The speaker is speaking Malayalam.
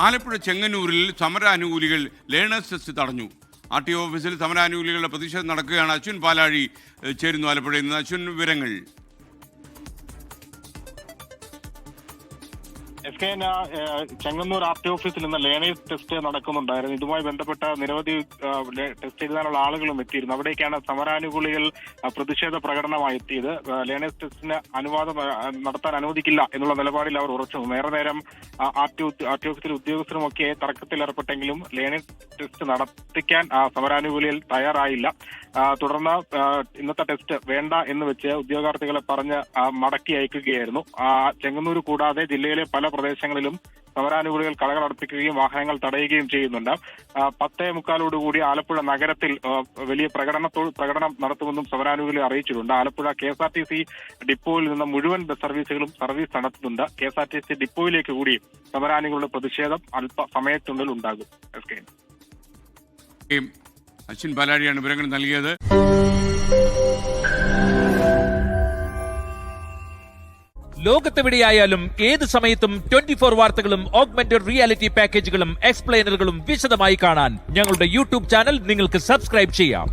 ആലപ്പുഴ ചെങ്ങന്നൂരിൽ സമരാനുകൂലികൾ ലേണേഴ്സ് ടെസ്റ്റ് തടഞ്ഞു. RTO ഓഫീസിൽ സമരാനുകൂലികളുടെ പ്രതിഷേധം നടക്കുകയാണ്. അശ്വിൻ പാലാഴി ചേരുന്നു ആലപ്പുഴയിൽ നിന്ന്. അശ്വിൻ, വിവരങ്ങൾ. ചെങ്ങന്നൂർ RTO ഓഫീസിൽ നിന്ന് ലേണേഴ്സ് ടെസ്റ്റ് നടക്കുന്നുണ്ടായിരുന്നു. ഇതുമായി ബന്ധപ്പെട്ട നിരവധി ടെസ്റ്റ് എഴുതാനുള്ള ആളുകളും എത്തിയിരുന്നു. അവിടേക്കാണ് സമരാനുകൂലികൾ പ്രതിഷേധ പ്രകടനമായി എത്തിയത്. ലേണേഴ്സ് ടെസ്റ്റിന് നടത്താൻ അനുവദിക്കില്ല എന്നുള്ള നിലപാടിൽ അവർ ഉറച്ചു. നേരെ നേരം RTO ഓഫീസിലെ ഉദ്യോഗസ്ഥരുമൊക്കെ തർക്കത്തിലേർപ്പെട്ടെങ്കിലും ലേണേഴ്സ് ടെസ്റ്റ് നടത്തിക്കാൻ സമരാനുകൂലികൾ തയ്യാറായില്ല. തുടർന്ന് ഇന്നത്തെ ടെസ്റ്റ് വേണ്ട എന്ന് വെച്ച് ഉദ്യോഗാർത്ഥികളെ പറഞ്ഞ് മടക്കി അയക്കുകയായിരുന്നു. ചെങ്ങന്നൂർ കൂടാതെ ജില്ലയിലെ പല പ്രദേശങ്ങളിലും സമരാനുകൂലികൾ കടകൾ അടപ്പിക്കുകയും വാഹനങ്ങൾ തടയുകയും ചെയ്യുന്നുണ്ട്. 10:45 ആലപ്പുഴ നഗരത്തിൽ വലിയ പ്രകടനം നടത്തുമെന്നും സമരാനുകൂലികൾ അറിയിച്ചിട്ടുണ്ട്. ആലപ്പുഴ KSRTC ഡിപ്പോയിൽ നിന്ന് മുഴുവൻ ബസ് സർവീസുകളും സർവീസ് നടത്തുന്നുണ്ട്. KSRTC ഡിപ്പോയിലേക്ക് കൂടി സമരാനുകൂലികളുടെ പ്രതിഷേധം അല്പസമയത്തിനുള്ളിൽ ഉണ്ടാകും. അശ്വിൻ പാലാഴിയാണ് വിവരങ്ങൾ നൽകിയത്. ലോകത്തെവിടെയായാലും ഏത് സമയത്തും 24 വാർത്തകളും ഓഗ്മെന്റഡ് റിയാലിറ്റി പാക്കേജുകളും എക്സ്പ്ലെയിനറുകളും വിശദമായി കാണാൻ ഞങ്ങളുടെ YouTube ചാനൽ നിങ്ങൾക്ക് സബ്സ്ക്രൈബ് ചെയ്യാം.